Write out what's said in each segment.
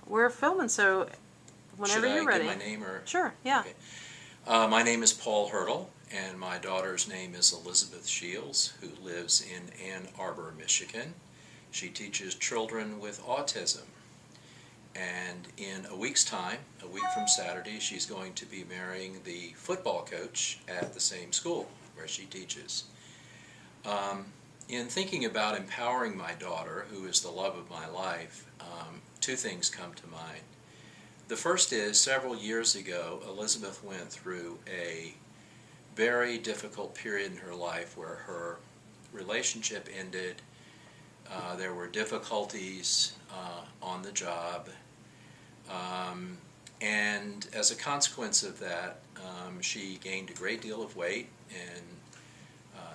We're filming, so whenever you're ready. Should I give my name or? Sure, yeah. Okay. My name is Paul Hurdle, and my daughter's name is Elizabeth Shields, who lives in Ann Arbor, Michigan. She teaches children with autism. And in a week's time, a week from Saturday, she's going to be marrying the football coach at the same school where she teaches. In thinking about empowering my daughter, who is the love of my life, two things come to mind. The first is, several years ago, Elizabeth went through a very difficult period in her life where her relationship ended. There were difficulties on the job. And as a consequence of that, she gained a great deal of weight and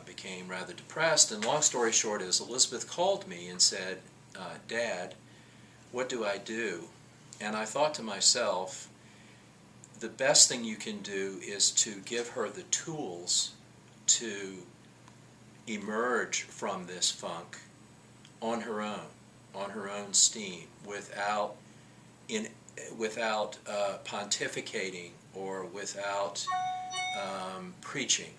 became rather depressed. And long story short is, Elizabeth called me and said, Dad, what do I do? And I thought to myself, the best thing you can do is to give her the tools to emerge from this funk on her own steam, without pontificating or without preaching.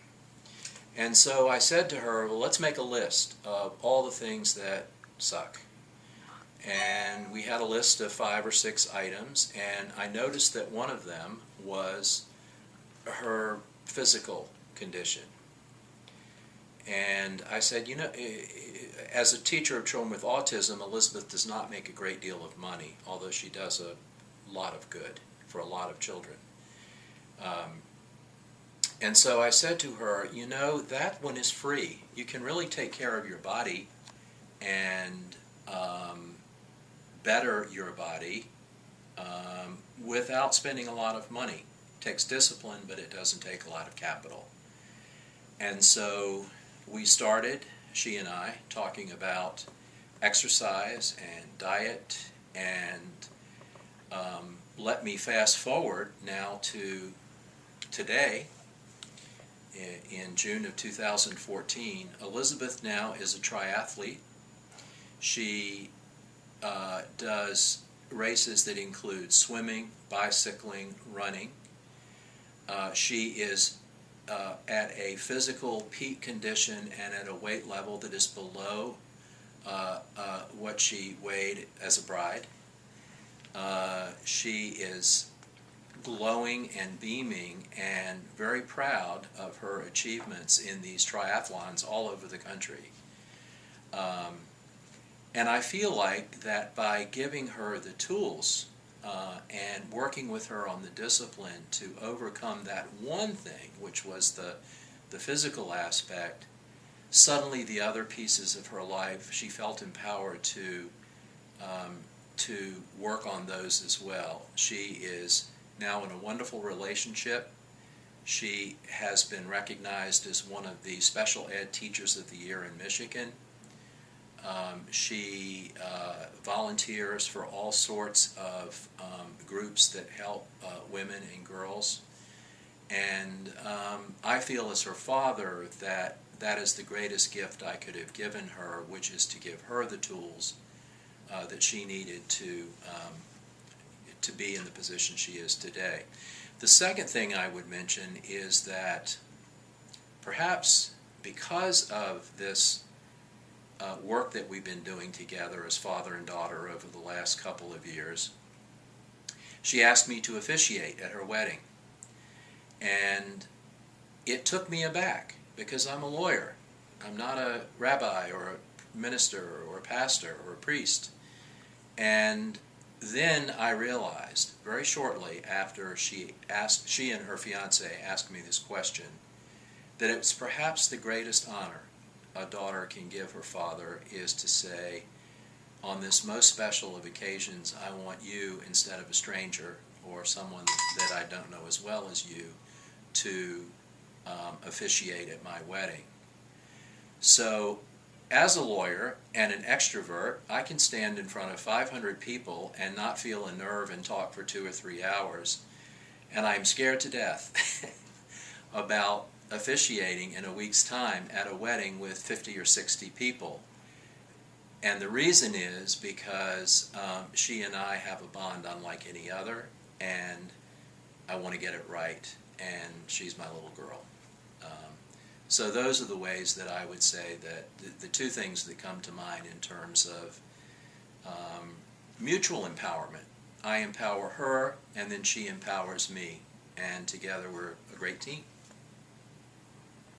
And so I said to her, well, let's make a list of all the things that suck. And we had a list of 5 or 6 items, and I noticed that one of them was her physical condition. And I said, you know, as a teacher of children with autism, Elizabeth does not make a great deal of money, although she does a lot of good for a lot of children. And so I said to her, you know, that one is free. You can really take care of your body and better your body without spending a lot of money. It takes discipline, but it doesn't take a lot of capital. And so we started, she and I, talking about exercise and diet, and let me fast forward now to today. In June of 2014, Elizabeth now is a triathlete. She does races that include swimming, bicycling, running. She is at a physical peak condition and at a weight level that is below what she weighed as a bride. She is glowing and beaming and very proud of her achievements in these triathlons all over the country. And I feel like that by giving her the tools and working with her on the discipline to overcome that one thing, which was the physical aspect, suddenly the other pieces of her life, she felt empowered to work on those as well. She is now in a wonderful relationship. She has been recognized as one of the Special Ed Teachers of the Year in Michigan. She volunteers for all sorts of groups that help women and girls. And I feel as her father that that is the greatest gift I could have given her, which is to give her the tools that she needed to be in the position she is today. The second thing I would mention is that perhaps because of this work that we've been doing together as father and daughter over the last couple of years, she asked me to officiate at her wedding. And it took me aback because I'm a lawyer. I'm not a rabbi or a minister or a pastor or a priest. And then I realized very shortly after she and her fiance asked me this question, that it's perhaps the greatest honor a daughter can give her father is to say, on this most special of occasions, I want you, instead of a stranger or someone that I don't know as well as you, to officiate at my wedding. So, as a lawyer and an extrovert, I can stand in front of 500 people and not feel a nerve and talk for 2 or 3 hours. And I'm scared to death about officiating in a week's time at a wedding with 50 or 60 people. And the reason is because she and I have a bond unlike any other, and I want to get it right, and she's my little girl. So those are the ways that I would say that the two things that come to mind in terms of mutual empowerment. I empower her, and then she empowers me, and together we're a great team.